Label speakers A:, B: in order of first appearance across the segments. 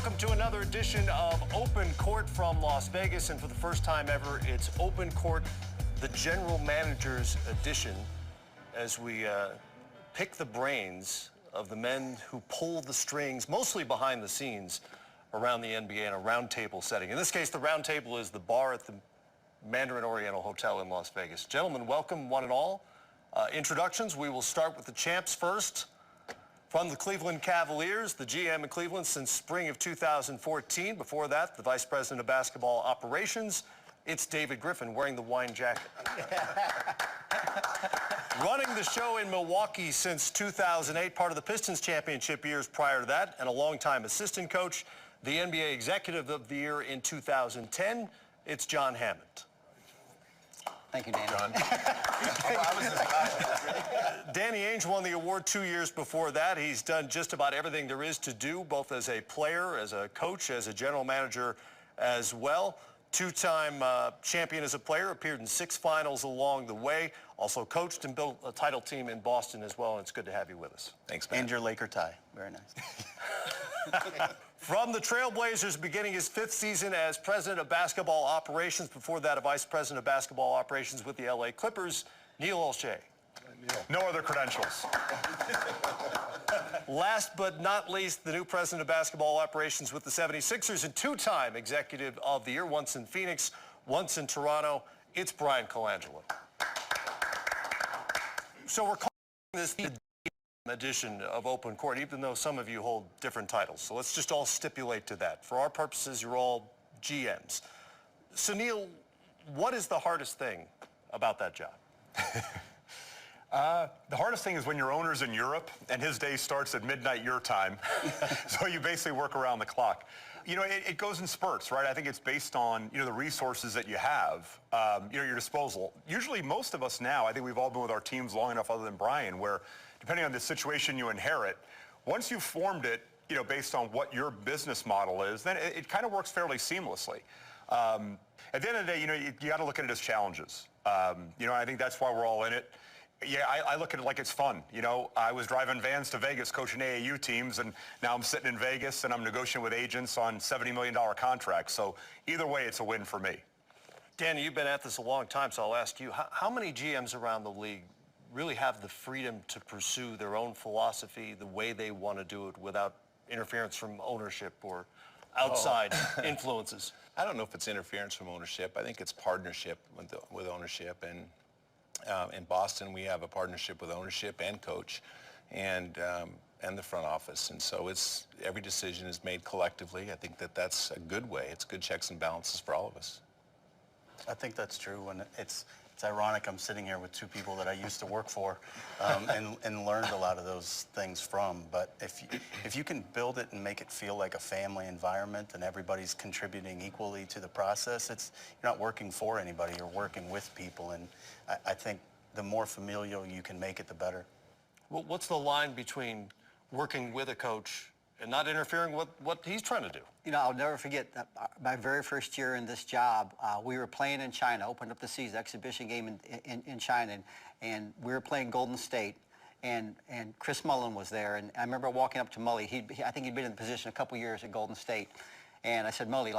A: welcome to another edition of Open Court from Las Vegas. And for the first time ever, it's Open Court, the General Manager's edition, as we pick the brains of the men who pull the strings, mostly behind the scenes, around the NBA in a roundtable setting. In this case, the roundtable is the bar at the Mandarin Oriental Hotel in Las Vegas. Gentlemen, welcome one and all. Introductions, we will start with the champs first. From the Cleveland Cavaliers, the GM in Cleveland since spring of 2014. Before that, the Vice President of Basketball Operations. It's David Griffin wearing the wine jacket. Running the show in Milwaukee since 2008, part of the Pistons championship years prior to that, and a longtime assistant coach, the NBA Executive of the Year in 2010. It's John Hammond.
B: Thank you, Danny.
A: John. Danny Ainge won the award 2 years before that. He's done just about everything there is to do, both as a player, as a coach, as a general manager as well. Two-time champion as a player, appeared in 6 finals along the way. Also coached and built a title team in Boston as well, and it's good to have you with us.
B: Thanks, man. And your Laker tie. Very nice.
A: From the Trailblazers, beginning his 5th season as President of Basketball Operations, before that a Vice President of Basketball Operations with the LA Clippers, Neil Olshey.
C: No other credentials.
A: Last but not least, the new President of Basketball Operations with the 76ers and 2-time Executive of the Year, once in Phoenix, once in Toronto. It's Bryan Colangelo. So we're calling this the edition of Open Court, even though some of you hold different titles. So let's just all stipulate to that. For our purposes, you're all GMs. So Neil, what is the hardest thing about that job?
C: The hardest thing is when your owner's in Europe and his day starts at midnight your time. So you basically work around the clock. You know, it goes in spurts, right? I think it's based on, the resources that you have, your disposal. Usually most of us now, I think we've all been with our teams long enough other than Bryan, where depending on the situation you inherit, once you've formed it, based on what your business model is, then it kind of works fairly seamlessly. At the end of the day, you got to look at it as challenges. I think that's why we're all in it. Yeah, I look at it like it's fun. I was driving vans to Vegas coaching AAU teams, and now I'm sitting in Vegas and I'm negotiating with agents on $70 million contracts. So either way, it's a win for me.
A: Danny, you've been at this a long time, so I'll ask you, how many GMs around the league really have the freedom to pursue their own philosophy the way they want to do it without interference from ownership or outside influences?
D: I don't know if it's interference from ownership. I think it's partnership with ownership. And in Boston, we have a partnership with ownership and coach and the front office. And so every decision is made collectively. I think that's a good way. It's good checks and balances for all of us.
B: I think that's true. And it's ironic I'm sitting here with 2 people that I used to work for and learned a lot of those things from. But if you can build it and make it feel like a family environment and everybody's contributing equally to the process, you're not working for anybody, you're working with people. And I think the more familial you can make it, the better.
A: Well, what's the line between working with a coach and not interfering with what he's trying to do?
E: I'll never forget that my very first year in this job, we were playing in China, opened up the season, exhibition game in China, and we were playing Golden State, and Chris Mullin was there, and I remember walking up to Mully. I think he'd been in the position a couple years at Golden State, and I said, Mully,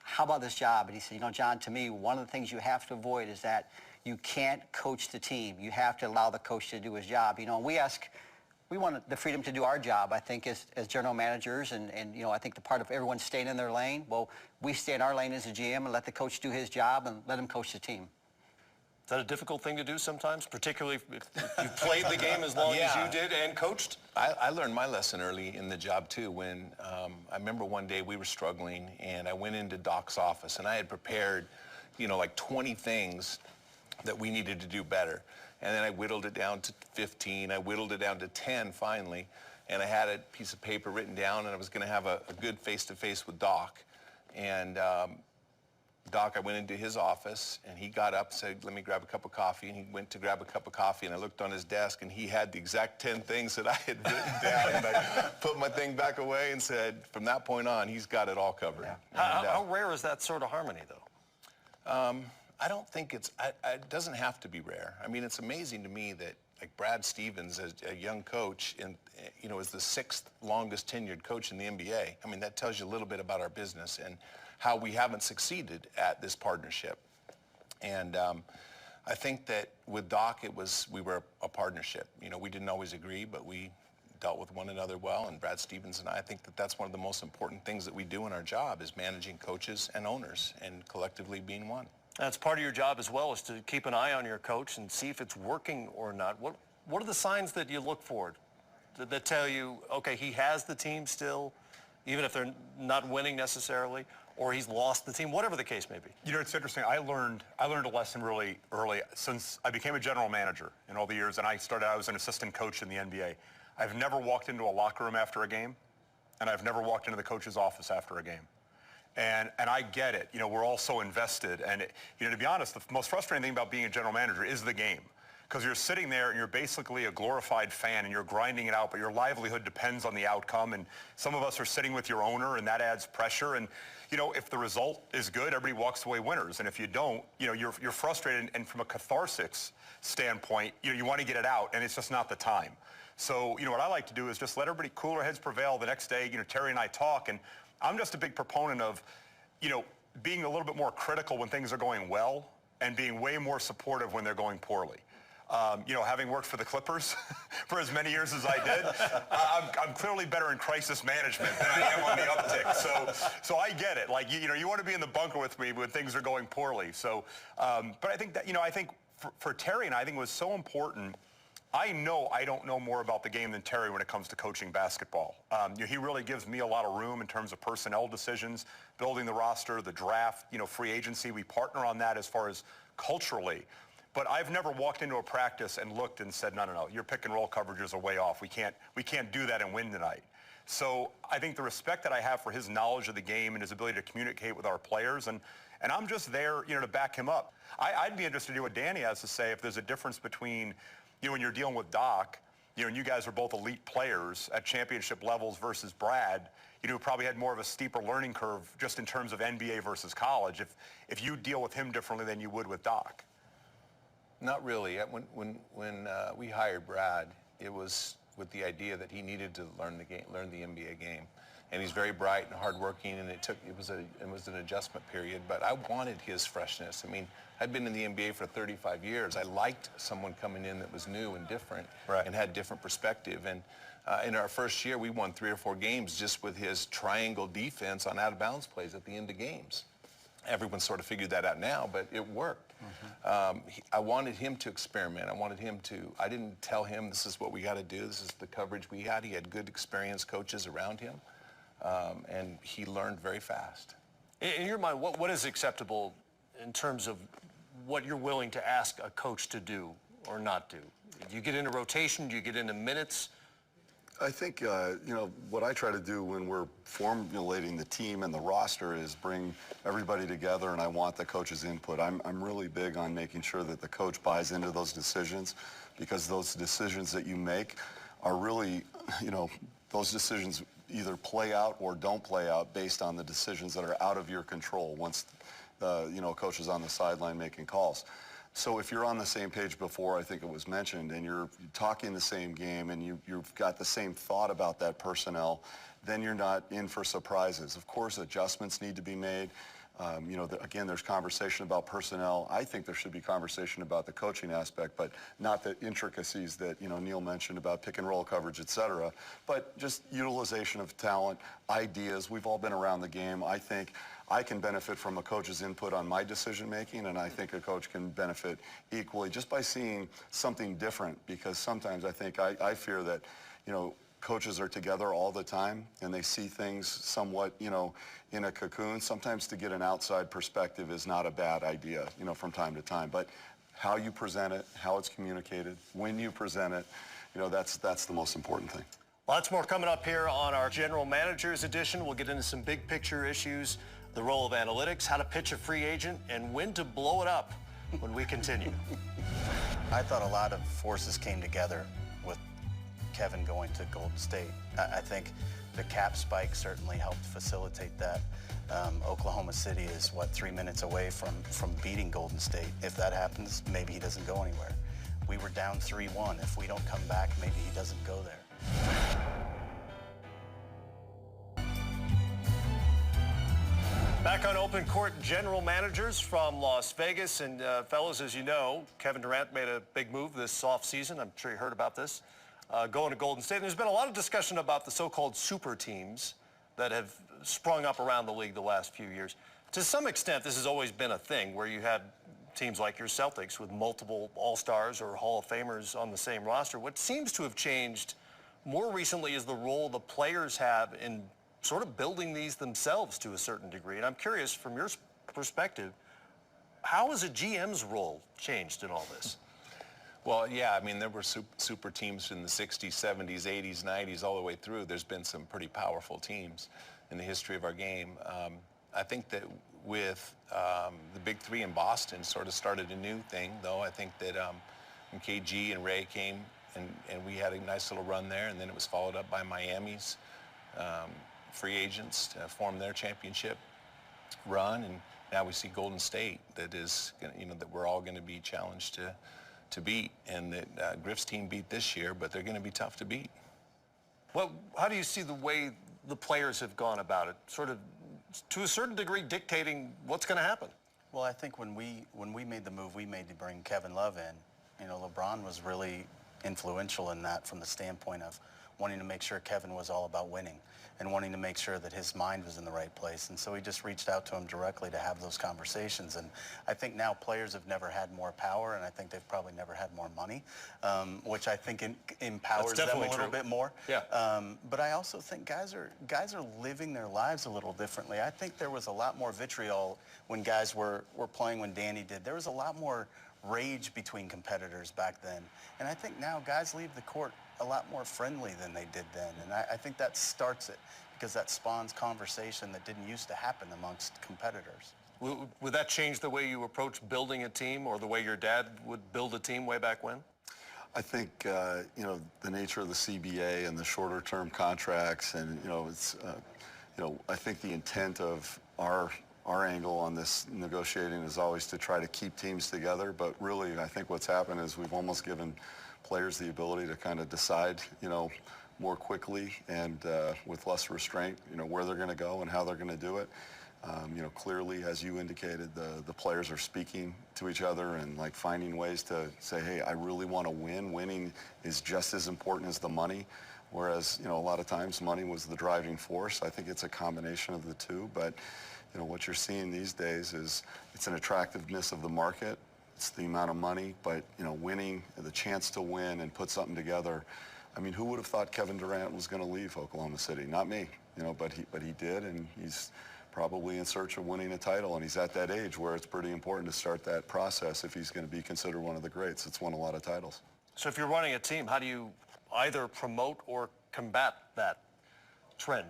E: how about this job? And he said, John, to me, one of the things you have to avoid is that you can't coach the team. You have to allow the coach to do his job. We want the freedom to do our job, I think, as general managers, and I think the part of everyone staying in their lane. Well, we stay in our lane as a GM and let the coach do his job and let him coach the team.
A: Is that a difficult thing to do sometimes, particularly if you played the game as long as you did and coached?
D: I learned my lesson early in the job, too, when I remember one day we were struggling, and I went into Doc's office, and I had prepared, like 20 things that we needed to do better. And then I whittled it down to 15. I whittled it down to 10 finally. And I had a piece of paper written down, and I was going to have a good face-to-face with Doc. And Doc, I went into his office, and he got up and said, let me grab a cup of coffee. And he went to grab a cup of coffee, and I looked on his desk, and he had the exact 10 things that I had written down. And I put my thing back away and said, from that point on, he's got it all covered.
A: Yeah. How rare is that sort of harmony, though?
D: I don't think it doesn't have to be rare. I mean, it's amazing to me that like Brad Stevens, as a young coach, is the 6th longest tenured coach in the NBA. I mean, that tells you a little bit about our business and how we haven't succeeded at this partnership. And I think that with Doc, we were a partnership. We didn't always agree, but we dealt with one another well. And Brad Stevens and I think that that's one of the most important things that we do in our job is managing coaches and owners and collectively being one.
A: That's part of your job as well, is to keep an eye on your coach and see if it's working or not. What are the signs that you look for that tell you, okay, he has the team still, even if they're not winning necessarily, or he's lost the team, whatever the case may be?
C: It's interesting. I learned a lesson really early. Since I became a general manager in all the years, and I was an assistant coach in the NBA. I've never walked into a locker room after a game, and I've never walked into the coach's office after a game. And I get it. We're all so invested. And, to be honest, the most frustrating thing about being a general manager is the game. Because you're sitting there and you're basically a glorified fan and you're grinding it out, but your livelihood depends on the outcome. And some of us are sitting with your owner, and that adds pressure. And, if the result is good, everybody walks away winners. And if you don't, you're frustrated. And from a catharsis standpoint, you want to get it out, and it's just not the time. So, what I like to do is just let everybody cooler heads prevail. The next day, Terry and I talk, and I'm just a big proponent of, being a little bit more critical when things are going well and being way more supportive when they're going poorly. Having worked for the Clippers for as many years as I did, I'm clearly better in crisis management than I am on the uptick. So I get it. Like, you want to be in the bunker with me when things are going poorly. So, but I think that, I think for Terry and I think it was so important. I know I don't know more about the game than Terry when it comes to coaching basketball. He really gives me a lot of room in terms of personnel decisions, building the roster, the draft, free agency. We partner on that as far as culturally. But I've never walked into a practice and looked and said, no, your pick and roll coverages are way off. We can't do that and win tonight. So I think the respect that I have for his knowledge of the game and his ability to communicate with our players, and I'm just there, to back him up. I'd be interested to hear what Danny has to say if there's a difference between, when you're dealing with Doc, and you guys are both elite players at championship levels versus Brad, who probably had more of a steeper learning curve just in terms of NBA versus college, if you deal with him differently than you would with Doc.
D: Not really. When we hired Brad, it was with the idea that he needed to learn the NBA game, and he's very bright and hardworking. And it was an adjustment period. But I wanted his freshness. I mean, I'd been in the NBA for 35 years. I liked someone coming in that was new and different,
C: right,
D: and had different perspective. And in our first year, we won 3 or 4 games just with his triangle defense on out-of-bounds plays at the end of games. Everyone sort of figured that out now, but it worked. Mm-hmm. I wanted him to experiment. I didn't tell him this is what we got to do. This is the coverage we had. He had good, experienced coaches around him, and he learned very fast.
A: In your mind, what is acceptable in terms of what you're willing to ask a coach to do or not do? Do you get into rotation? Do you get into minutes?
F: I think, what I try to do when we're formulating the team and the roster is bring everybody together, and I want the coach's input. I'm really big on making sure that the coach buys into those decisions, because those decisions that you make are really, those decisions either play out or don't play out based on the decisions that are out of your control once, coach is on the sideline making calls. So if you're on the same page before, I think it was mentioned, and you're talking the same game and you've got the same thought about that personnel, then you're not in for surprises. Of course, adjustments need to be made. Again, there's conversation about personnel. I think there should be conversation about the coaching aspect, but not the intricacies that, Neil mentioned about pick and roll coverage, et cetera, but just utilization of talent, ideas. We've all been around the game. I think I can benefit from a coach's input on my decision making, and I think a coach can benefit equally just by seeing something different, because sometimes I fear that, coaches are together all the time and they see things somewhat, in a cocoon. Sometimes to get an outside perspective is not a bad idea, from time to time. But how you present it, how it's communicated, when you present it, that's the most important thing.
A: Lots more coming up here on our General Managers Edition. We'll get into some big picture issues, the role of analytics, how to pitch a free agent, and when to blow it up when we continue.
B: I thought a lot of forces came together with Kevin going to Golden State. I think the cap spike certainly helped facilitate that. Oklahoma City is, 3 minutes away from beating Golden State. If that happens, maybe he doesn't go anywhere. We were down 3-1. If we don't come back, maybe he doesn't go there.
A: Back on Open Court, general managers from Las Vegas. And fellas, as you know, Kevin Durant made a big move this offseason. I'm sure you heard about this. Going to Golden State. And there's been a lot of discussion about the so-called super teams that have sprung up around the league the last few years. To some extent, this has always been a thing where you had teams like your Celtics with multiple All-Stars or Hall of Famers on the same roster. What seems to have changed more recently is the role the players have in sort of building these themselves to a certain degree. And I'm curious, from your perspective, how has a GM's role changed in all this?
D: Well, yeah, I mean, there were super teams in the 60s, 70s, 80s, 90s, all the way through. There's been some pretty powerful teams in the history of our game. I think that with the Big Three in Boston sort of started a new thing, though. I think that when KG and Ray came and we had a nice little run there, and then it was followed up by Miami's free agents to form their championship run, and now we see Golden State that is, you know, that we're all going to be challenged to beat, and that Griff's team beat this year, but they're going to be tough to beat.
A: Well, how do you see the way the players have gone about it, sort of to a certain degree dictating what's going to happen?
B: Well, I think when we made the move we made to bring Kevin Love in, you know, LeBron was really influential in that from the standpoint of wanting to make sure Kevin was all about winning and wanting to make sure that his mind was in the right place. And so he just reached out to him directly to have those conversations. And I think now players have never had more power, and I think they've probably never had more money, which I think empowers them a little bit more.
A: Yeah.
B: But I also think guys are living their lives a little differently. I think there was a lot more vitriol when guys were playing when Danny did. There was a lot more rage between competitors back then. And I think now guys leave the court a lot more friendly than they did then. And I think that starts it, because that spawns conversation that didn't used to happen amongst competitors.
A: Would that change the way you approach building a team, or the way your dad would build a team way back when?
F: I think, you know, the nature of the CBA and the shorter term contracts, and, you know, it's, you know, I think the intent of our angle on this negotiating is always to try to keep teams together. But really, I think what's happened is we've almost given players the ability to kind of decide, you know, more quickly and with less restraint, you know, where they're going to go and how they're going to do it. You know, clearly, as you indicated, the players are speaking to each other and like finding ways to say, hey, I really want to win. Winning is just as important as the money. Whereas, you know, a lot of times money was the driving force. I think it's a combination of the two. But, you know, what you're seeing these days is it's an attractiveness of the market. It's the amount of money, but, you know, winning, the chance to win and put something together. I mean, who would have thought Kevin Durant was going to leave Oklahoma City? Not me, you know, but he did, and he's probably in search of winning a title, and he's at that age where it's pretty important to start that process if he's going to be considered one of the greats. It's won a lot of titles.
A: So if you're running a team, how do you either promote or combat that trend?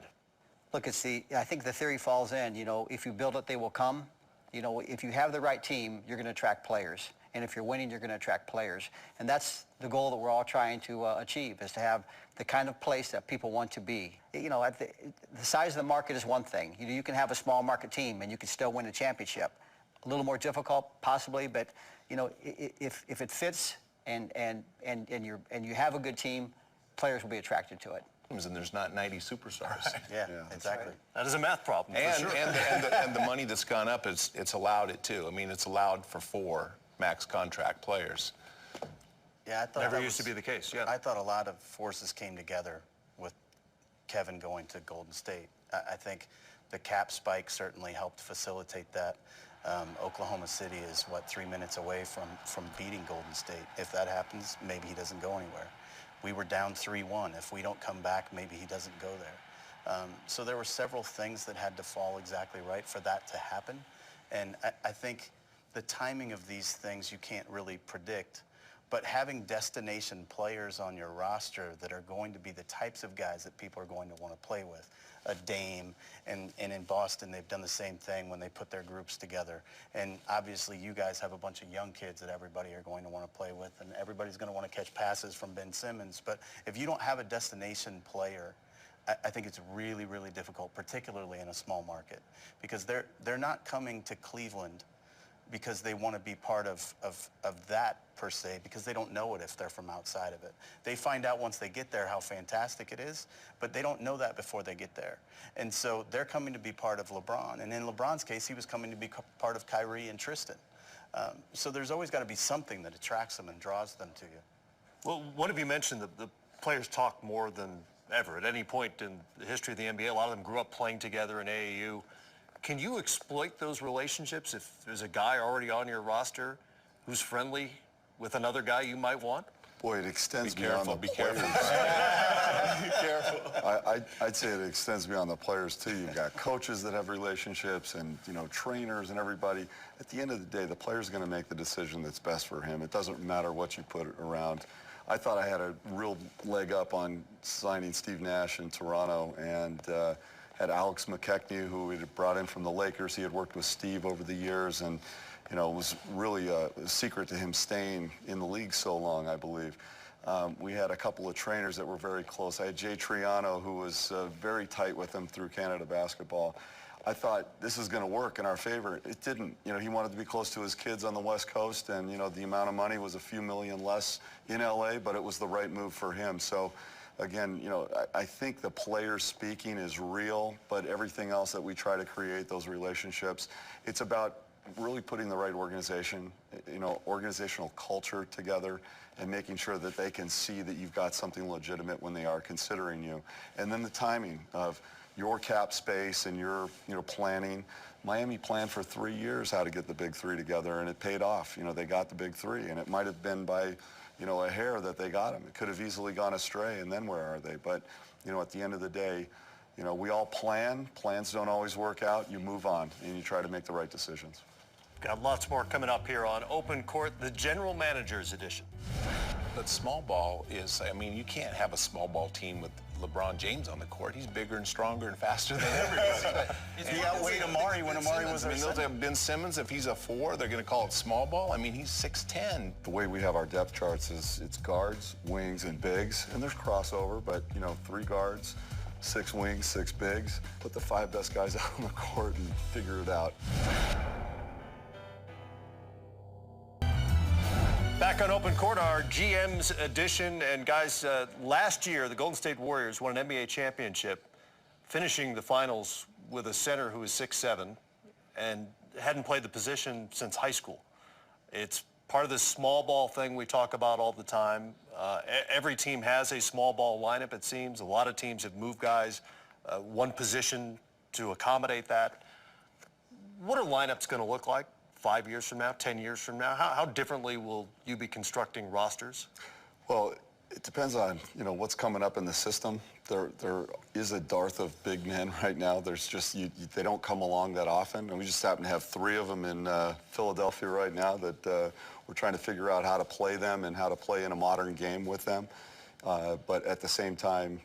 E: Look, I think the theory falls in, you know, if you build it, they will come. You know, if you have the right team, you're going to attract players. And if you're winning, you're going to attract players. And that's the goal that we're all trying to achieve, is to have the kind of place that people want to be. You know, the size of the market is one thing. You can have a small market team and you can still win a championship. A little more difficult, possibly, but, you know, if it fits and you have a good team, players will be attracted to it.
D: And there's not 90 superstars.
B: Yeah, exactly.
A: That is a math problem, for
D: And,
A: sure.
D: and the money that's gone up, it's allowed it too. I mean, it's allowed for 4 max contract players.
B: Yeah, I thought
A: Never
B: that
A: used to be the case, yeah.
B: I thought a lot of forces came together with Kevin going to Golden State. I think the cap spike certainly helped facilitate that. Oklahoma City is, 3 minutes away from beating Golden State. If that happens, maybe he doesn't go anywhere. We were down 3-1. If we don't come back, maybe he doesn't go there. So there were several things that had to fall exactly right for that to happen. And I think the timing of these things you can't really predict. But having destination players on your roster that are going to be the types of guys that people are going to want to play with, a Dame, and in Boston they've done the same thing when they put their groups together. And obviously you guys have a bunch of young kids that everybody are going to want to play with, and everybody's going to want to catch passes from Ben Simmons. But if you don't have a destination player, I think it's really, really difficult, particularly in a small market, because they're not coming to Cleveland because they want to be part of that per se, because they don't know it if they're from outside of it. They find out once they get there how fantastic it is, but they don't know that before they get there. And so they're coming to be part of LeBron. And in LeBron's case, he was coming to be part of Kyrie and Tristan. So there's always got to be something that attracts them and draws them to you.
A: Well, one of you mentioned that the players talk more than ever. At any point in the history of the NBA, a lot of them grew up playing together in AAU. Can you exploit those relationships if there's a guy already on your roster who's friendly with another guy you might want?
F: Boy, it extends
D: Be
F: beyond
D: careful,
F: the
D: be
F: players.
D: careful.
F: I'd say it extends beyond the players too. You've got coaches that have relationships, and trainers and everybody. At the end of the day, the player's going to make the decision that's best for him. It doesn't matter what you put around. I thought I had a real leg up on signing Steve Nash in Toronto, and had Alex McKechnie, who we had brought in from the Lakers. He had worked with Steve over the years, and it was really a secret to him staying in the league so long, I believe. We had a couple of trainers that were very close. I had Jay Triano, who was very tight with him through Canada basketball. I thought this is going to work in our favor. It didn't. He wanted to be close to his kids on the West Coast, and the amount of money was a few million less in LA, but it was the right move for him. So again, I think the players speaking is real, but everything else that we try to create, those relationships, it's about really putting the right organizational culture together and making sure that they can see that you've got something legitimate when they are considering you. And then the timing of your cap space and your planning. Miami planned for 3 years how to get the big three together, and it paid off. They got the big three, and it might have been by a hair that they got him. It could have easily gone astray, and then where are they? But at the end of the day, we all plan. Plans don't always work out. You move on, and you try to make the right decisions.
A: Got lots more coming up here on Open Court, the General Managers Edition.
D: But small ball is, you can't have a small ball team with LeBron James on the court. He's bigger and stronger and faster than everybody.
B: He outweighed Amari when Amari was our
D: those
B: center.
D: have Ben Simmons, if he's a 4, they're going to call it small ball. He's 6'10".
F: The way we have our depth charts is it's guards, wings, and bigs, and there's crossover, but 3 guards, 6 wings, 6 bigs. Put the 5 best guys out on the court and figure it out.
A: Back on Open Court, our GM's edition. And guys, last year, the Golden State Warriors won an NBA championship, finishing the finals with a center who was 6'7", and hadn't played the position since high school. It's part of this small ball thing we talk about all the time. Every team has a small ball lineup, it seems. A lot of teams have moved guys one position to accommodate that. What are lineups going to look like 5 years from now, 10 years from now? How differently will you be constructing rosters?
F: Well, it depends on, what's coming up in the system. There is a dearth of big men right now. There's just, they don't come along that often. And we just happen to have 3 of them in Philadelphia right now that we're trying to figure out how to play them and how to play in a modern game with them. But at the same time,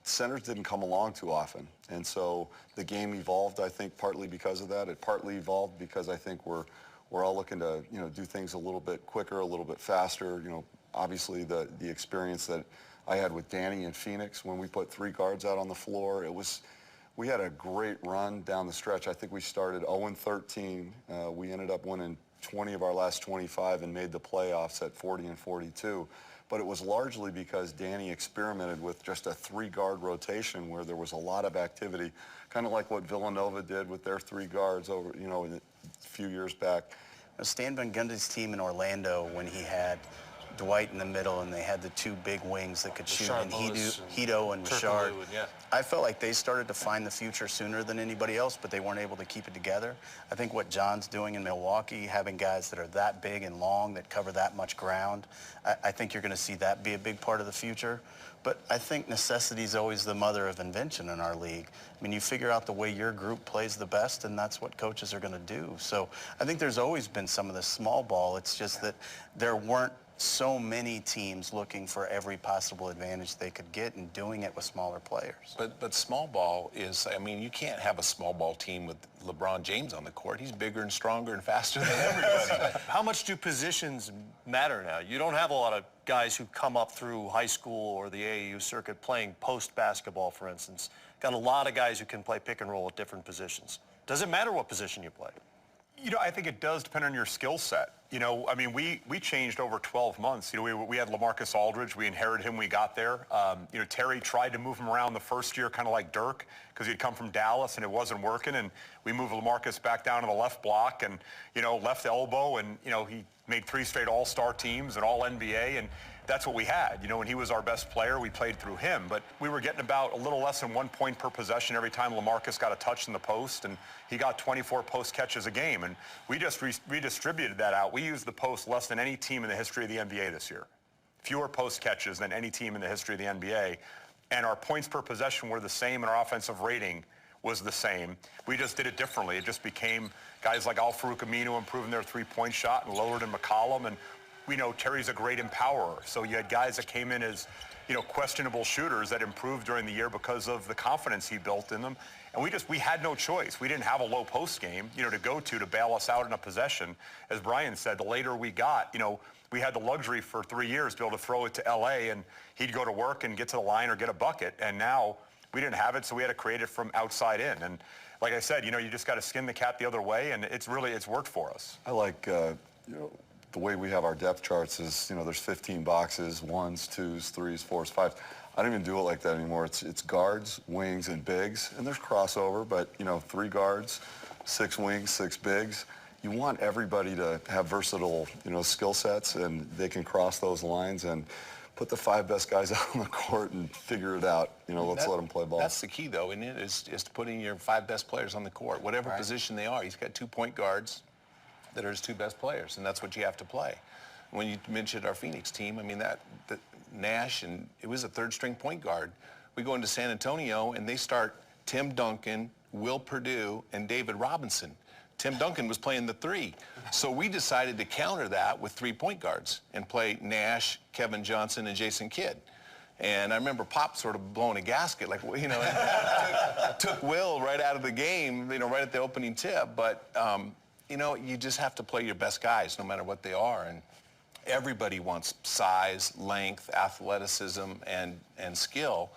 F: centers didn't come along too often. And so the game evolved, I think, partly because of that. It partly evolved because I think we're all looking to, do things a little bit quicker, a little bit faster. Obviously the experience that I had with Danny in Phoenix when we put 3 guards out on the floor, we had a great run down the stretch. I think we started 0-13. We ended up winning 20 of our last 25 and made the playoffs at 40 and 42. But it was largely because Danny experimented with just a 3-guard rotation where there was a lot of activity, kind of like what Villanova did with their 3 guards over, a few years back.
B: Stan Van Gundy's team in Orlando, when he had Dwight in the middle and they had the 2 big wings that could shoot, and Hedo and Richard.
A: Yeah.
B: I felt like they started to find the future sooner than anybody else, but they weren't able to keep it together. I think what John's doing in Milwaukee, having guys that are that big and long, that cover that much ground, I think you're going to see that be a big part of the future. But I think necessity is always the mother of invention in our league. You figure out the way your group plays the best, and that's what coaches are going to do. So I think there's always been some of this small ball. It's just that there weren't so many teams looking for every possible advantage they could get and doing it with smaller players.
D: But small ball is, you can't have a small ball team with LeBron James on the court. He's bigger and stronger and faster than everybody.
A: How much do positions matter now? You don't have a lot of guys who come up through high school or the AAU circuit playing post basketball, for instance. Got a lot of guys who can play pick and roll at different positions. Does it matter what position you play?
C: You know, I think it does depend on your skill set. You know, I mean, we changed over 12 months. You know, we had LaMarcus Aldridge. We inherited him when we got there. You know, Terry tried to move him around the first year, kind of like Dirk, because he'd come from Dallas and it wasn't working. And we moved LaMarcus back down to the left block and, you know, left elbow. And, you know, he made 3 straight All-Star teams and All-NBA. And that's what we had. You know, when he was our best player, we played through him. But we were getting about a little less than 1 point per possession every time LaMarcus got a touch in the post, and he got 24 post catches a game. And we just redistributed that out. We used the post less than any team in the history of the NBA this year. Fewer post catches than any team in the history of the NBA. And our points per possession were the same, and our offensive rating was the same. We just did it differently. It just became guys like Al-Farouq Aminu improving their three-point shot, and Lillard and McCollum, and we know Terry's a great empowerer. So you had guys that came in as, you know, questionable shooters that improved during the year because of the confidence he built in them. And we had no choice. We didn't have a low post game, you know, to go to bail us out in a possession. As Brian said, the later we got, you know, we had the luxury for 3 years to be able to throw it to LA and he'd go to work and get to the line or get a bucket. And now we didn't have it, so we had to create it from outside in. And like I said, you know, you just got to skin the cat the other way, and it's worked for us.
F: I like, you know, the way we have our depth charts is, you know, there's 15 boxes, 1s, 2s, 3s, 4s, 5s. I don't even do it like that anymore. It's guards, wings, and bigs, and there's crossover, but, you know, 3 guards, 6 wings, 6 bigs. You want everybody to have versatile, you know, skill sets, and they can cross those lines and put the 5 best guys out on the court and figure it out. You know, let's let them play ball.
D: That's the key, though, isn't it? Is putting your 5 best players on the court, whatever position they are. He's got 2 point guards that are his 2 best players, and that's what you have to play. When you mentioned our Phoenix team, I mean, that Nash, and it was a 3rd-string point guard. We go into San Antonio, and they start Tim Duncan, Will Perdue, and David Robinson. Tim Duncan was playing the 3. So we decided to counter that with 3 point guards and play Nash, Kevin Johnson, and Jason Kidd. And I remember Pop sort of blowing a gasket, like, you know, took Will right out of the game, you know, right at the opening tip. But, you know, you just have to play your best guys no matter what they are. And everybody wants size, length, athleticism, and skill,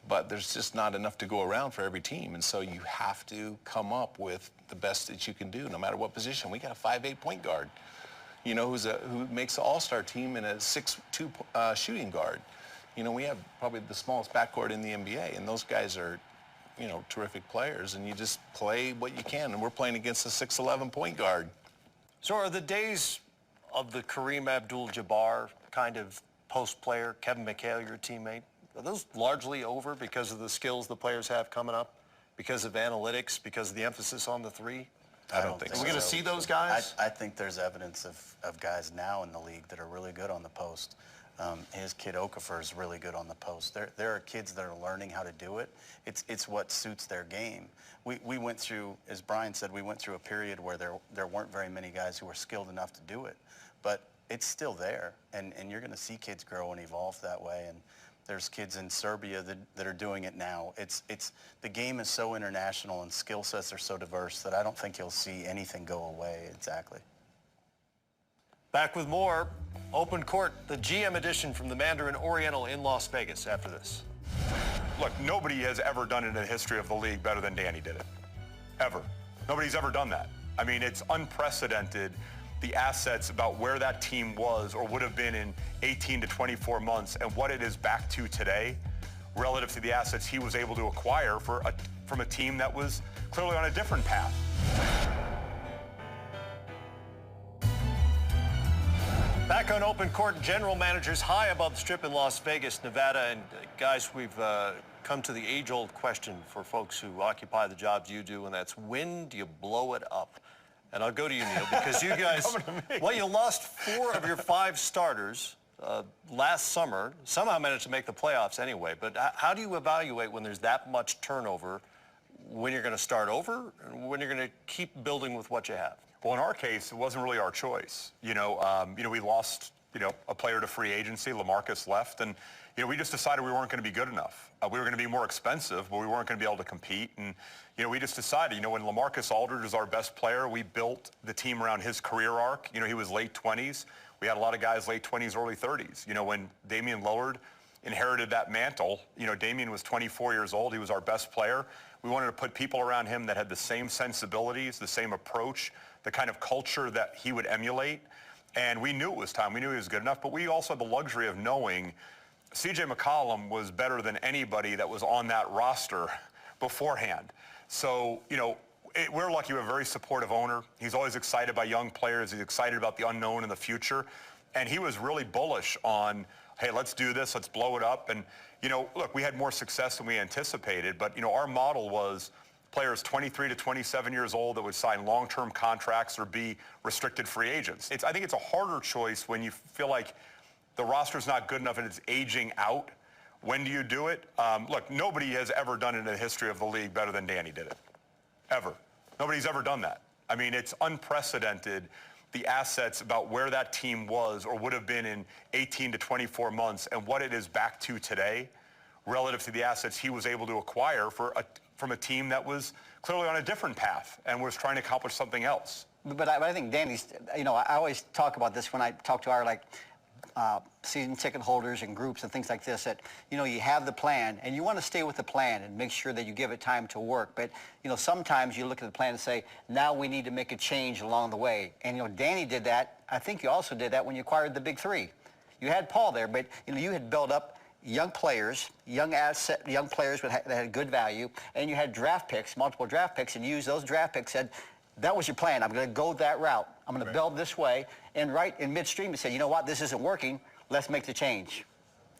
D: but there's just not enough to go around for every team. And so you have to come up with the best that you can do no matter what position. We got a 5'8" point guard, you know, who makes the All-Star team in a 6'2" shooting guard. You know, we have probably the smallest backcourt in the NBA, and those guys are, you know, terrific players, and you just play what you can. And we're playing against a 6'11" point guard.
A: So are the days of the Kareem Abdul-Jabbar kind of post player, Kevin McHale, your teammate, are those largely over because of the skills the players have coming up, because of analytics, because of the emphasis on the 3?
B: I don't think
A: Are
B: so.
A: we going to see those guys?
B: I think there's evidence of guys now in the league that are really good on the post. His kid Okafor is really good on the post. There are kids that are learning how to do it. It's what suits their game. We went through, as Brian said, we went through a period where there weren't very many guys who were skilled enough to do it. But it's still there, and you're going to see kids grow and evolve that way. And there's kids in Serbia that are doing it now. The game is so international and skill sets are so diverse that I don't think you'll see anything go away exactly.
A: Back with more Open Court, the GM edition from the Mandarin Oriental in Las Vegas after this.
C: Look, nobody has ever done it in the history of the league better than Danny did it. Ever. Nobody's ever done that. I mean, it's unprecedented, the assets about where that team was or would have been in 18 to 24 months and what it is back to today relative to the assets he was able to acquire from a team that was clearly on a different path.
A: Back on Open Court, general managers high above the strip in Las Vegas, Nevada. And guys, we've come to the age-old question for folks who occupy the jobs you do, and that's when do you blow it up? And I'll go to you, Neil, because you guys, well, you lost 4 of your 5 starters last summer. Somehow managed to make the playoffs anyway. But how do you evaluate when there's that much turnover, when you're going to start over, and when you're going to keep building with what you have?
C: Well, in our case, it wasn't really our choice. We lost, a player to free agency. LaMarcus left, and we just decided we weren't going to be good enough. We were going to be more expensive, but we weren't going to be able to compete. And we just decided, when LaMarcus Aldridge was our best player, we built the team around his career arc. He was late 20s. We had a lot of guys late 20s, early 30s. When Damian Lillard, inherited that mantle. You know, Damian was 24 years old. He was our best player. We wanted to put people around him that had the same sensibilities, the same approach, the kind of culture that he would emulate. And we knew it was time. We knew he was good enough, but we also had the luxury of knowing C.J. McCollum was better than anybody that was on that roster beforehand. So, you know, we're lucky we have a very supportive owner. He's always excited by young players. He's excited about the unknown in the future. And he was really bullish on, hey, let's do this, let's blow it up. And, you know, look, we had more success than we anticipated, but, you know, our model was players 23 to 27 years old that would sign long-term contracts or be restricted free agents. I think it's a harder choice when you feel like the roster's not good enough and it's aging out. When do you do it? Look, nobody has ever done it in the history of the league better than Danny did it, ever. Nobody's ever done that. I mean, it's unprecedented, the assets about where that team was or would have been in 18 to 24 months and what it is back to today relative to the assets he was able to acquire from a team that was clearly on a different path and was trying to accomplish something else.
E: But I think Danny's, you know, I always talk about this when I talk to our, like, season ticket holders and groups and things like this, that, you know, you have the plan and you want to stay with the plan and make sure that you give it time to work. But, you know, sometimes you look at the plan and say, now we need to make a change along the way. And, you know, Danny did that. I think you also did that when you acquired the big three. You had Paul there, but, you know, you had built up young players, young players that had good value, and you had draft picks, multiple draft picks, and you used those draft picks, said, that was your plan. I'm going to go that route. I'm going to build this way. And right in midstream, you said, you know what, this isn't working. Let's make the change.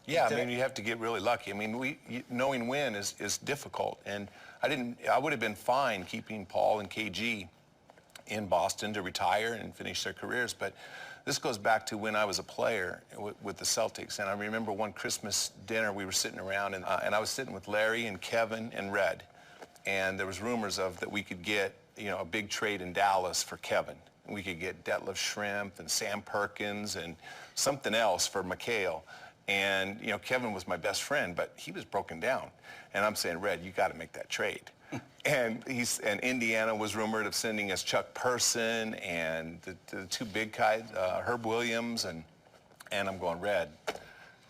D: Yeah, I mean, you have to get really lucky. I mean, knowing when is difficult. And I would have been fine keeping Paul and KG in Boston to retire and finish their careers. But this goes back to when I was a player with the Celtics. And I remember one Christmas dinner, we were sitting around, and I was sitting with Larry and Kevin and Red. And there was rumors that we could get, you know, a big trade in Dallas for Kevin. We could get Detlef Schrempf and Sam Perkins and something else for McHale. And, you know, Kevin was my best friend, but he was broken down. And I'm saying, Red, you got to make that trade. And Indiana was rumored of sending us Chuck Person and the two big guys, Herb Williams, and I'm going, Red,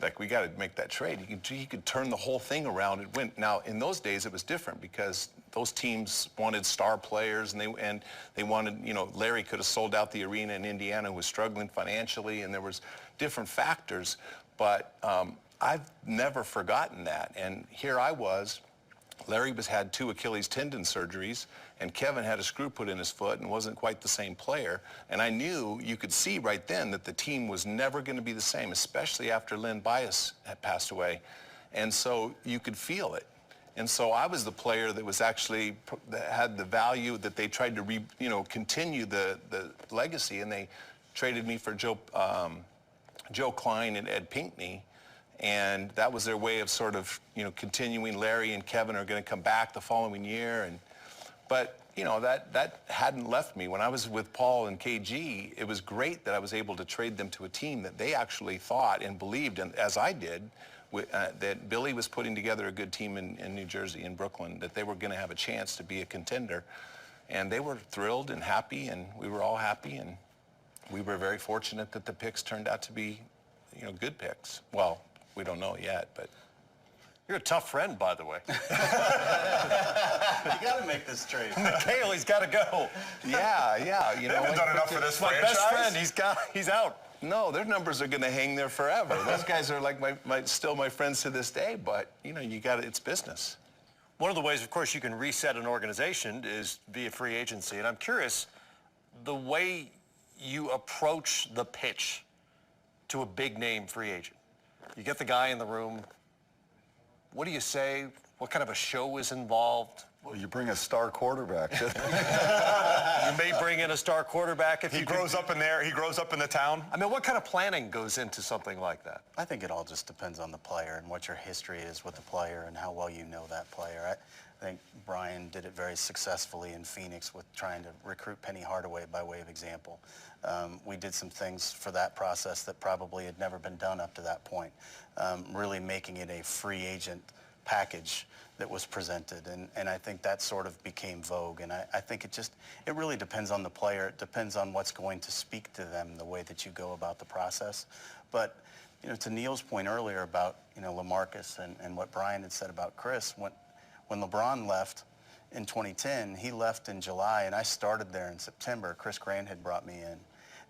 D: like, we got to make that trade. He could turn the whole thing around and win. Now, in those days, it was different because those teams wanted star players, and they wanted, you know, Larry could have sold out the arena in Indiana, who was struggling financially, and there was different factors. But I've never forgotten that. And here I was. Larry had 2 Achilles tendon surgeries, and Kevin had a screw put in his foot and wasn't quite the same player. And I knew, you could see right then, that the team was never going to be the same, especially after Len Bias had passed away. And so you could feel it. And so I was the player that was actually, that had the value, that they tried to continue the legacy, and they traded me for Joe Klein and Ed Pinckney. And that was their way of sort of, you know, continuing. Larry and Kevin are going to come back the following year. But, you know, that hadn't left me. When I was with Paul and KG, it was great that I was able to trade them to a team that they actually thought and believed, and as I did, that Billy was putting together a good team in New Jersey, in Brooklyn, that they were going to have a chance to be a contender. And they were thrilled and happy, and we were all happy, and we were very fortunate that the picks turned out to be, you know, good picks. Well, we don't know yet, but...
A: You're a tough friend, by the way.
B: You got to make this trade.
A: Mikhail, he's got to go.
D: Yeah. You know,
C: haven't done enough for this
A: My
C: franchise.
A: best friend, he's out.
D: No, their numbers are going to hang there forever. Those guys are like still my friends to this day, but, you know, it's business.
A: One of the ways, of course, you can reset an organization is via free agency. And I'm curious, the way you approach the pitch to a big-name free agent. You get the guy in the room. What do you say? What kind of a show is involved?
F: Well, you bring a star quarterback.
A: You may bring in a star quarterback if
C: He grows up in there. He grows up in the town.
A: I mean, what kind of planning goes into something like that?
B: I think it all just depends on the player and what your history is with the player and how well you know that player. I think Brian did it very successfully in Phoenix with trying to recruit Penny Hardaway by way of example. We did some things for that process that probably had never been done up to that point, really making it a free agent package that was presented, and I think that sort of became vogue, and I think it really depends on the player. It depends on what's going to speak to them, the way that you go about the process. But to Neil's point earlier about, LaMarcus and what Brian had said about Chris, when LeBron left in 2010, he left in July, and I started there in September. Chris Grant had brought me in.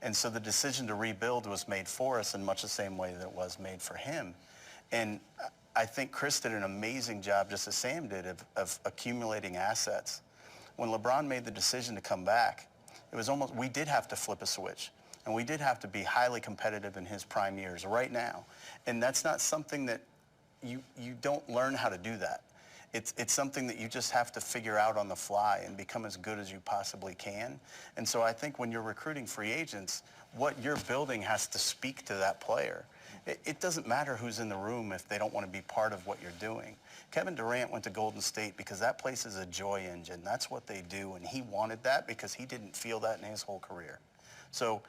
B: And so the decision to rebuild was made for us in much the same way that it was made for him. And I think Chris did an amazing job, just as Sam did, of accumulating assets. When LeBron made the decision to come back, it was almost, we did have to flip a switch. And we did have to be highly competitive in his prime years right now. And that's not something that you don't learn how to do that. It's something that you just have to figure out on the fly and become as good as you possibly can. And so I think when you're recruiting free agents, what you're building has to speak to that player. It doesn't matter who's in the room if they don't want to be part of what you're doing. Kevin Durant went to Golden State because that place is a joy engine. That's what they do, and he wanted that because he didn't feel that in his whole career. So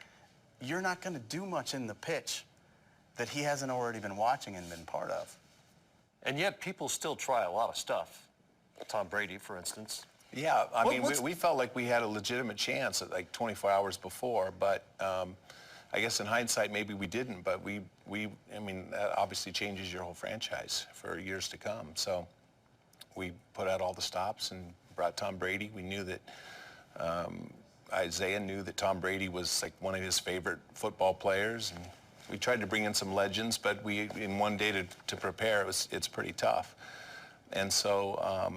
B: you're not going to do much in the pitch that he hasn't already been watching and been part of.
A: And yet people still try a lot of stuff. Tom Brady, for instance.
D: Yeah, I mean, we felt like we had a legitimate chance at like 24 hours before, but I guess in hindsight, maybe we didn't, but I mean, that obviously changes your whole franchise for years to come. So we put out all the stops and brought Tom Brady. We knew that Isaiah knew that Tom Brady was like one of his favorite football players, and we tried to bring in some legends, but in one day to prepare, it's pretty tough. And so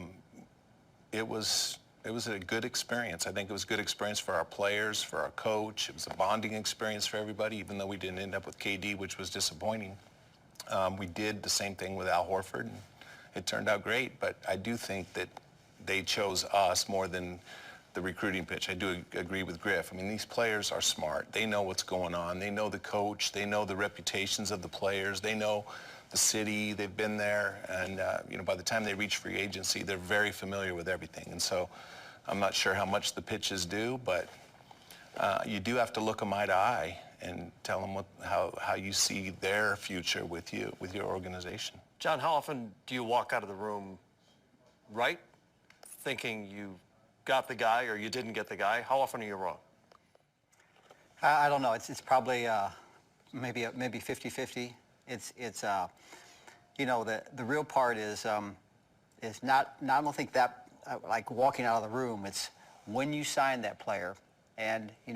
D: it was a good experience. I think it was a good experience for our players, for our coach. It was a bonding experience for everybody, even though we didn't end up with KD, which was disappointing. We did the same thing with Al Horford, and it turned out great. But I do think that they chose us more than the recruiting pitch. I do agree with Griff. I mean, these players are smart. They know what's going on. They know the coach. They know the reputations of the players. They know the city. They've been there. And, by the time they reach free agency, they're very familiar with everything. And so I'm not sure how much the pitches do, but you do have to look them eye to eye and tell them how you see their future with your organization.
A: John, how often do you walk out of the room right, thinking you got the guy or you didn't get the guy? How often are you wrong?
E: I don't know. It's probably maybe 50-50. It's the real part is not I don't think that like walking out of the room. It's when you sign that player, and we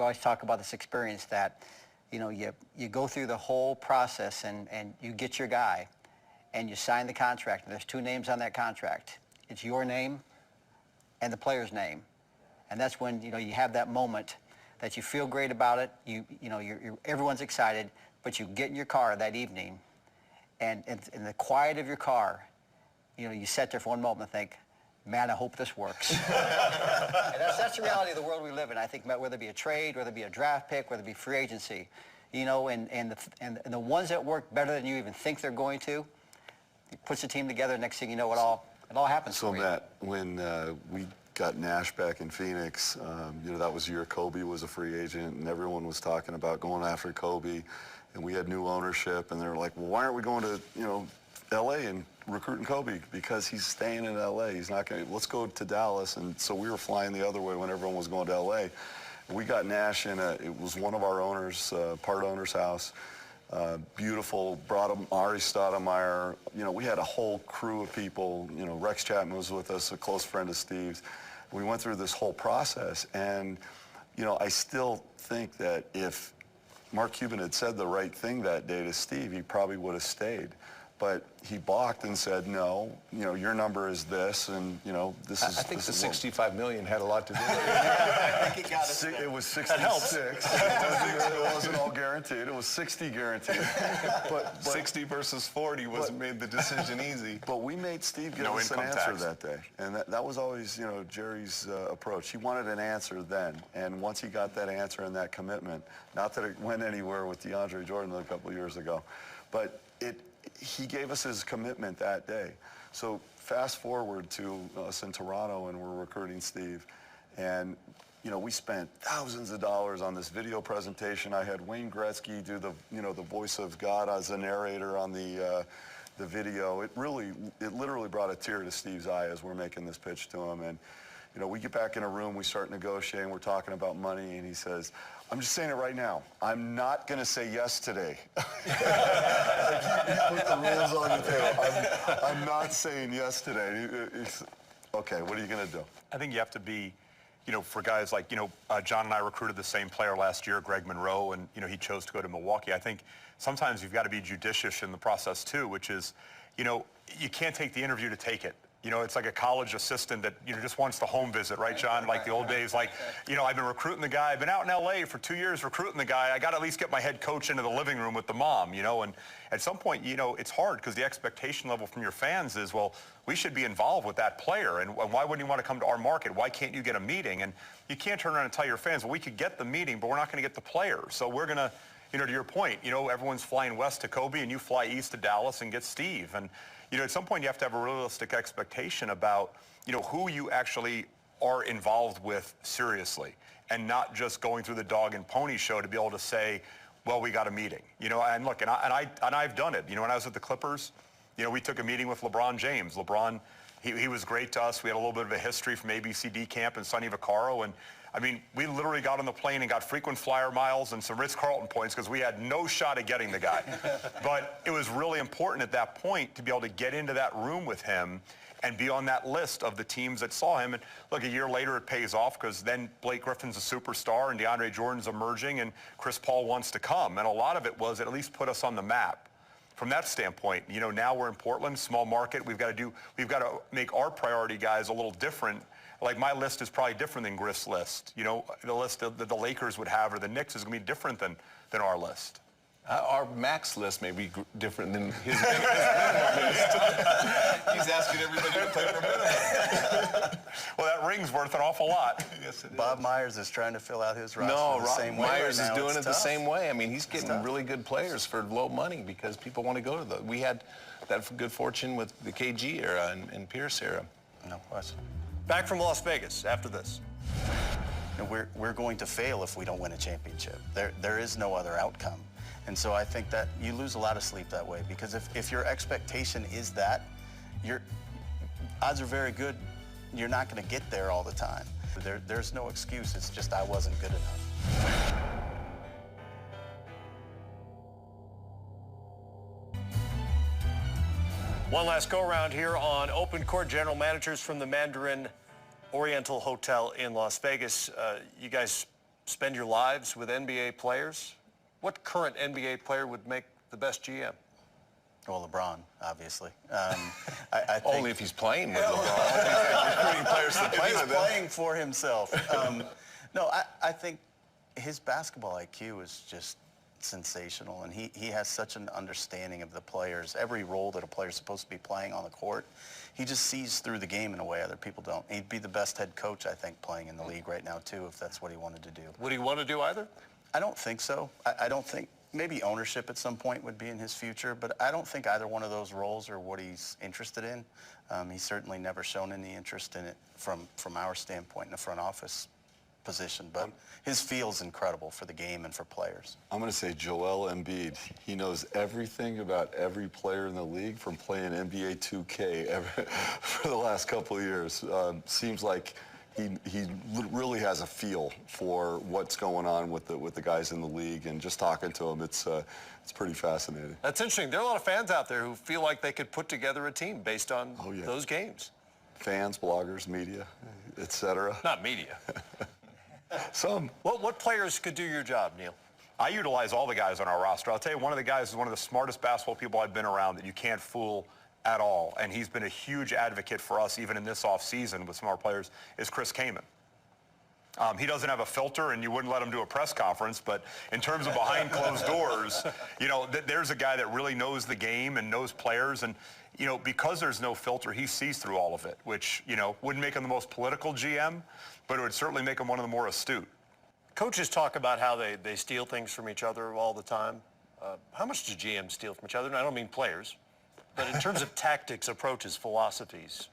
E: always talk about this experience that you go through the whole process and you get your guy, and you sign the contract. And there's two names on that contract. It's your name and the player's name, and that's when you have that moment that you feel great about it. Everyone's excited, but you get in your car that evening, and in the quiet of your car, you sit there for one moment and think, man, I hope this works. And that's the reality of the world we live in. I think whether it be a trade, whether it be a draft pick, whether it be free agency, and the ones that work better than you even think they're going to, it puts the team together. Next thing you know, it all happens.
F: So Matt, when we got Nash back in Phoenix, that was the year Kobe was a free agent, and everyone was talking about going after Kobe, and we had new ownership, and they were like, well, why aren't we going to L.A. and recruiting Kobe? Because he's staying in L.A. He's not going to. Let's go to Dallas. And so we were flying the other way when everyone was going to L.A. We got Nash in it was one of our owners, part owner's house. Beautiful, brought him Ari Stoudemire. We had a whole crew of people. Rex Chapman was with us, a close friend of Steve's. We went through this whole process, and I still think that if Mark Cuban had said the right thing that day to Steve, he probably would have stayed. But he balked and said, no, your number is this, and, this is...
D: I think the $65 million had a lot to do with it.
B: I think he got it.
F: It was 66. It wasn't all guaranteed. It was 60 guaranteed. But
D: 60 versus 40 made the decision easy.
F: But we made Steve give
C: No
F: us an
C: income
F: answer
C: tax.
F: that day. And that was always, Jerry's approach. He wanted an answer then. And once he got that answer and that commitment, not that it went anywhere with DeAndre Jordan a couple of years ago, but he gave us his commitment that day. So fast forward to us in Toronto, and we're recruiting Steve. And, we spent thousands of dollars on this video presentation. I had Wayne Gretzky do the voice of God as a narrator on the video. It literally brought a tear to Steve's eye as we're making this pitch to him. And, you know, we get back in a room, we start negotiating, we're talking about money, and he says, I'm just saying it right now. I'm not going to say yes today. He put the rules on the table. I'm not saying yes today. Okay, what are you going to do?
C: I think you have to be, you know, for guys like, you know, John and I recruited the same player last year, Greg Monroe, and, you know, he chose to go to Milwaukee. I think sometimes you've got to be judicious in the process, too, which is, you know, you can't take the interview to take it. You know, it's like a college assistant that, you know, just wants the home visit, right, John? Like the old days, like, you know, I've been recruiting the guy. I've been out in L.A. for 2 years recruiting the guy. I got to at least get my head coach into the living room with the mom, you know? And at some point, you know, it's hard because the expectation level from your fans is, well, we should be involved with that player. And why wouldn't you want to come to our market? Why can't you get a meeting? And you can't turn around and tell your fans, well, we could get the meeting, but we're not going to get the player. So we're going to, you know, to your point, you know, everyone's flying west to Kobe and you fly east to Dallas and get Steve. And, you know, at some point you have to have a realistic expectation about, you know, who you actually are involved with seriously and not just going through the dog and pony show to be able to say, well, we got a meeting. You know, and look, and I've done it. You know, when I was at the Clippers, you know, we took a meeting with LeBron James. LeBron, he was great to us. We had a little bit of a history from ABCD camp and Sonny Vaccaro. And, I mean, we literally got on the plane and got frequent flyer miles and some Ritz-Carlton points because we had no shot at getting the guy. But it was really important at that point to be able to get into that room with him and be on that list of the teams that saw him. And look, a year later it pays off because then Blake Griffin's a superstar and DeAndre Jordan's emerging and Chris Paul wants to come. And a lot of it was at least put us on the map. From that standpoint, you know, now we're in Portland, small market. We've got to make our priority guys a little different. Like my list is probably different than Griff's list. You know, the list that the Lakers would have or the Knicks is going to be different than our list.
D: Our max list may be different than his minimum list. He's asking everybody to play for minimum.
C: Well, that ring's worth an awful lot.
D: Yes, it
B: Bob Myers is trying to fill out his roster
D: No,
B: the same way
D: Myers
B: right
D: is
B: now.
D: doing
B: It's
D: it the
B: tough.
D: same way. I mean, he's getting really good players for low money because people want to go to we had that good fortune with the KG era and Pierce era.
B: No question.
A: Back from Las Vegas after this.
B: You know, we're going to fail if we don't win a championship. There is no other outcome. And so I think that you lose a lot of sleep that way because if your expectation is that, your odds are very good you're not going to get there all the time. There's no excuse. It's just I wasn't good enough.
A: One last go-around here on Open Court. General managers from the Mandarin Oriental Hotel in Las Vegas. You guys spend your lives with NBA players. What current NBA player would make the best GM?
B: Well, LeBron, obviously. I think
D: Only if he's playing with LeBron. Recruiting players to play
B: he's
D: with him.
B: playing for himself. No, I think his basketball IQ is just sensational, and he has such an understanding of the players, every role that a player's supposed to be playing on the court. He just sees through the game in a way other people don't. He'd be the best head coach, I think, playing in the league right now, too, if that's what he wanted to do.
A: Would he want to do either?
B: I don't think so. I don't think, maybe ownership at some point would be in his future, but I don't think either one of those roles are what he's interested in. He's certainly never shown any interest in it from our standpoint in the front office position, but his feel's incredible for the game and for players.
F: I'm going to say Joel Embiid. He knows everything about every player in the league from playing NBA 2K for the last couple of years. Seems like he really has a feel for what's going on with the guys in the league, and just talking to him, it's pretty fascinating.
A: That's interesting. There are a lot of fans out there who feel like they could put together a team based on those games.
F: Fans, bloggers, media, etc.
A: Not media.
F: Some.
A: What players could do your job, Neil?
C: I utilize all the guys on our roster. I'll tell you, one of the guys is one of the smartest basketball people I've been around that you can't fool at all, and he's been a huge advocate for us even in this offseason with some of our players, is Chris Kaman. He doesn't have a filter, and you wouldn't let him do a press conference, but in terms of behind closed doors, you know, there's a guy that really knows the game and knows players, and, you know, because there's no filter, he sees through all of it, which, you know, wouldn't make him the most political GM, but it would certainly make him one of the more astute.
A: Coaches talk about how they steal things from each other all the time. How much do GMs steal from each other? And I don't mean players, but in terms of tactics, approaches, philosophies.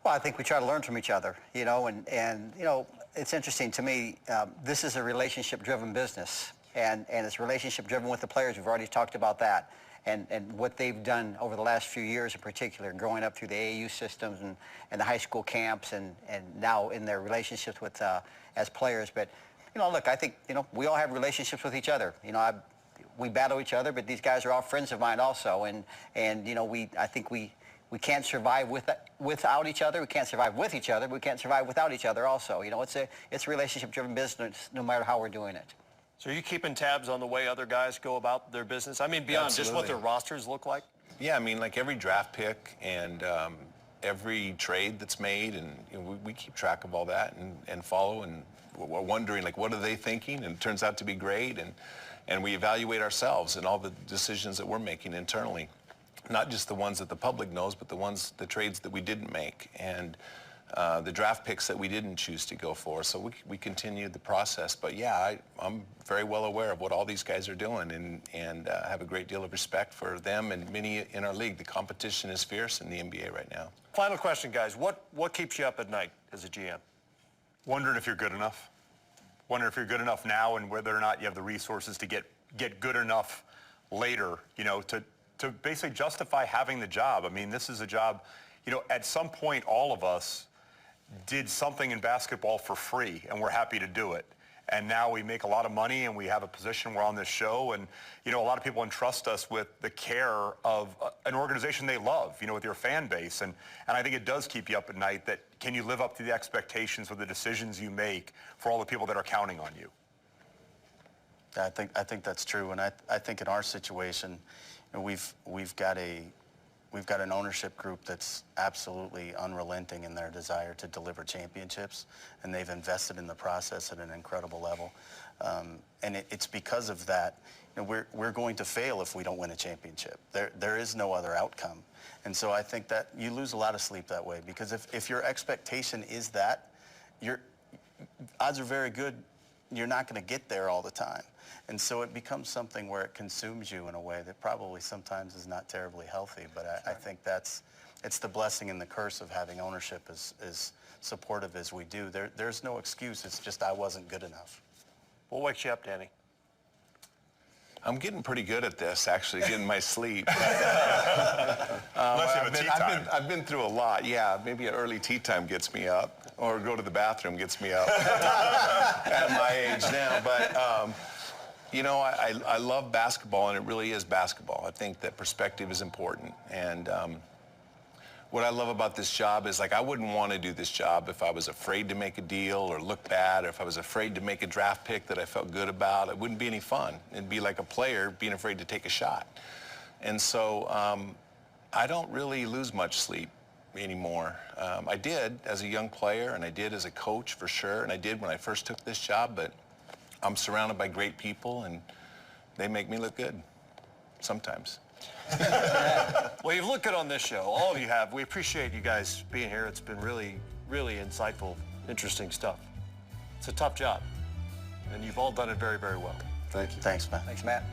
E: Well, I think we try to learn from each other, you know, and you know, it's interesting to me, this is a relationship-driven business, and it's relationship-driven with the players. We've already talked about that. and what they've done over the last few years in particular, growing up through the AAU systems and the high school camps and now in their relationships with as players. But, look, I think, we all have relationships with each other. We battle each other, but these guys are all friends of mine also. And I think we can't survive without each other. We can't survive with each other. We can't survive without each other also. It's a relationship-driven business no matter how we're doing it.
A: So are you keeping tabs on the way other guys go about their business? I mean, beyond just what their rosters look like?
D: Yeah, I mean, like every draft pick and every trade that's made, and we keep track of all that and follow, and we're wondering, like, what are they thinking? And it turns out to be great, and we evaluate ourselves and all the decisions that we're making internally. Not just the ones that the public knows, but the trades that we didn't make, and the draft picks that we didn't choose to go for. So we continued the process. But yeah, I'm very well aware of what all these guys are doing, and have a great deal of respect for them and many in our league. The competition is fierce in the NBA right now.
A: Final question, guys. What keeps you up at night as a GM?
C: Wondering if you're good enough. Wondering if you're good enough now, and whether or not you have the resources to get good enough later, to basically justify having the job. I mean, this is a job, at some point all of us did something in basketball for free, and we're happy to do it. And now we make a lot of money, and we have a position, we're on this show, and a lot of people entrust us with the care of an organization they love, with your fan base. And I think it does keep you up at night, that can you live up to the expectations with the decisions you make for all the people that are counting on you?
B: I think that's true, and I think in our situation, we've got an ownership group that's absolutely unrelenting in their desire to deliver championships, and they've invested in the process at an incredible level. And it's because of that, we're going to fail if we don't win a championship. There is no other outcome. And so I think that you lose a lot of sleep that way, because if your expectation is that, your odds are very good you're not going to get there all the time. And so it becomes something where it consumes you in a way that probably sometimes is not terribly healthy. But I think it's the blessing and the curse of having ownership as supportive as we do. There's no excuse. It's just I wasn't good enough.
A: What wakes you up, Danny?
D: I'm getting pretty good at this, actually, getting my sleep.
C: Unless you have a tea time.
D: I've been through a lot. Yeah, maybe an early tea time gets me up, or go to the bathroom gets me up at my age now. But, I love basketball, and it really is basketball. I think that perspective is important. And what I love about this job is, I wouldn't want to do this job if I was afraid to make a deal or look bad, or if I was afraid to make a draft pick that I felt good about. It wouldn't be any fun. It'd be like a player being afraid to take a shot. And so I don't really lose much sleep anymore. I did as a young player, and I did as a coach for sure, and I did when I first took this job, but I'm surrounded by great people, and they make me look good sometimes.
A: Well, you've looked good on this show. All of you have. We appreciate you guys being here. It's been really, really insightful, interesting stuff. It's a tough job, and you've all done it very, very well.
F: Thank you.
B: Thanks, man.
E: Thanks, Matt.